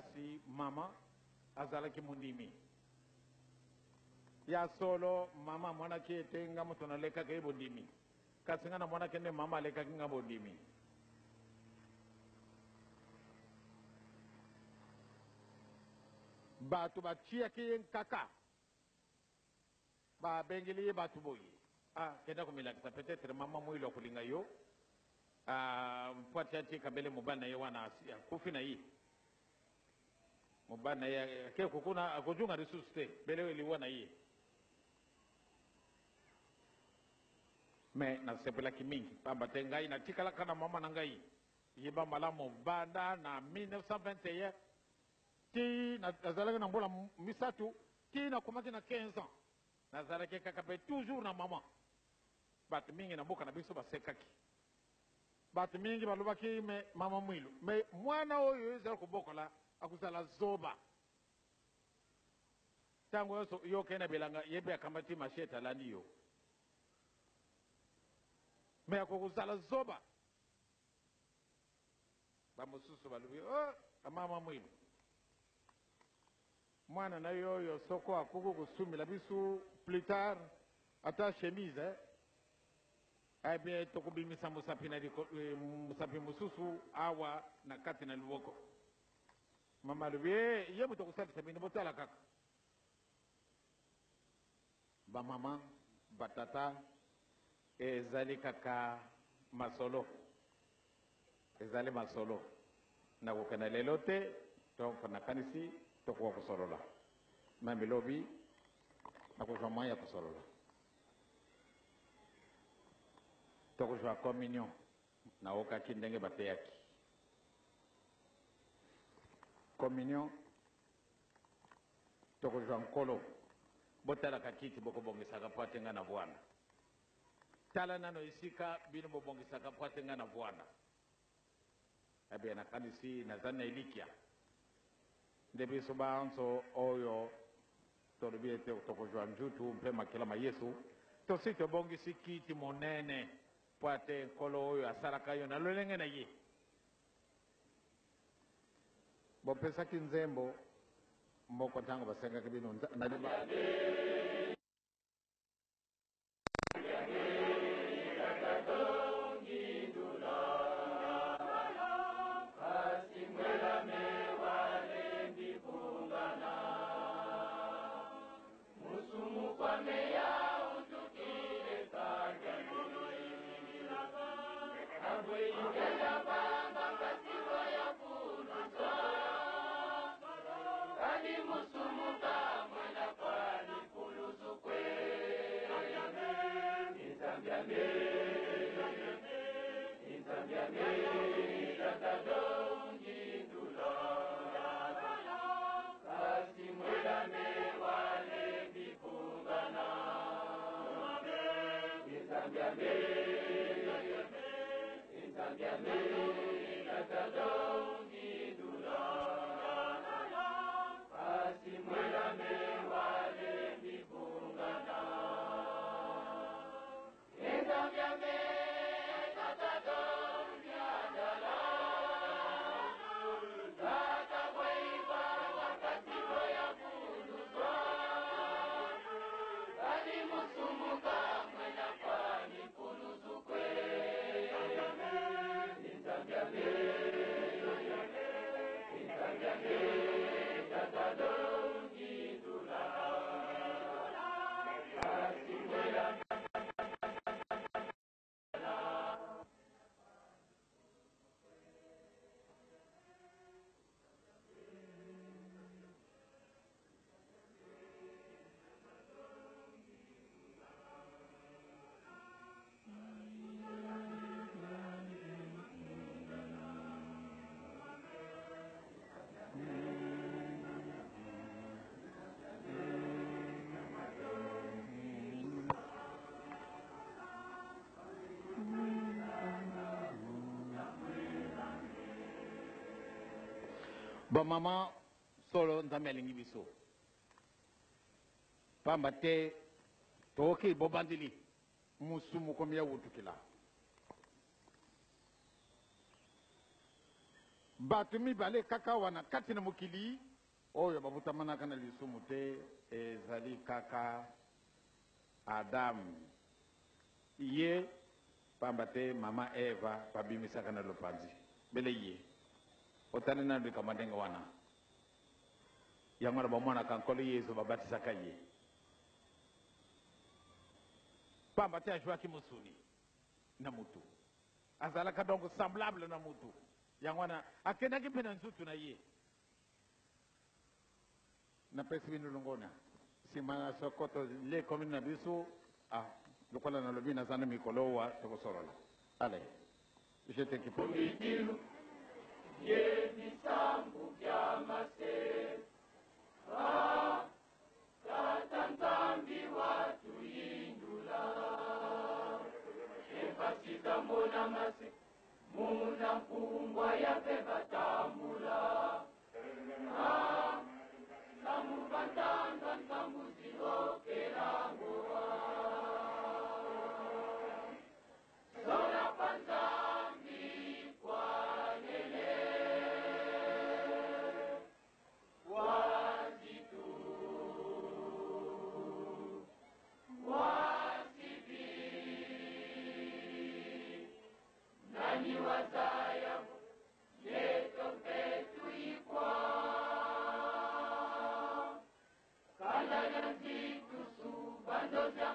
kasi mama azalaki mundimi ya solo mama mwana kete nga mutu nalekaka ye bondimi kasi nga na mwana kende mama alekaki nga bondimi batu batiaki ye nkaka babengeli ye batu boye kenda komilakisa peut-être mama mwilo akulinga yo mpo atiaki kabele mobali na ye wana akufi na ye mobali na ye ake kokuna akozunga lisusu te bele eliwa na ye me nasepelaki mingi pamba te ngai natikalaka na mama na ngai yeba malamu banda na 1921 ti nazalaki na mbola misatu ti nakomaki na 15 ans nazalaki kaka mpe toujours na mama bato mingi na mboka na biso basekaki bato mingi balobaki me mama mwilu me mwana oyo ezala kobokola akozala zoba ntango nyonso yo okei na bilanga yebe akambati mashete alandi yo me akokozala zoba bamosusu balobi mama mwilu mwana na yo oyo soko akoko kosumela biso plus tard ata chemise bien tokobimisa mosapi mosusu awa na kati na loboko mama alobi ye moto kosalisa bino botala kaka bamama batata ezali kaka masolo ezali masolo nakokenda lelo te donc nakanisi tokoka kosolola mami lobi nakozwa moyen ya kosolola tokozwa communion naokaki ndenge bateyaki communion tokozwa nkolo botalaka kiti bokobongisaka po ate nga na bwana tala nano esika bino bobongisaka po ate nga na bwana ebie nakanisi naza na elikya nde biso banso oyo tolobi ete tokozwa njutu mpe makelama yesu tosi tobongisi kiti monene po ate nkolo oyo asalaka yo na lolenge na ye bopesaki nzembo moko ntango basengaki bino bamama solo nzambe alingi biso pamba te toke bobandeli musumu komi ya wutukila batumi bale kaka wana kati na mokili oyo babutamanaka na lisumu te ezali kaka Adam ye pamba te mama Eva babimisaka na lopanzi bele ye otani na ndika ndenge wana yango na bamwana kankolo Yesu babatisaka ye pamba te ajwaki musuni na mutu azalaka donc semblable na mutu yango wana akendaki mpe na nzutu na ye napesi bino longona nsima na sokoto le komi na biso lokola nalobi naza na mikolo wa tokosolola ale je t'équipe ye bisambu bya mase tata nzambi watuyindula empasika mona mase muna mpungwa yape batambula samu batanga nsambu zilokelangowa zola panzambi kwanele wazitu wasibi nani wazaya leto petu ikwa kala na zitu subando za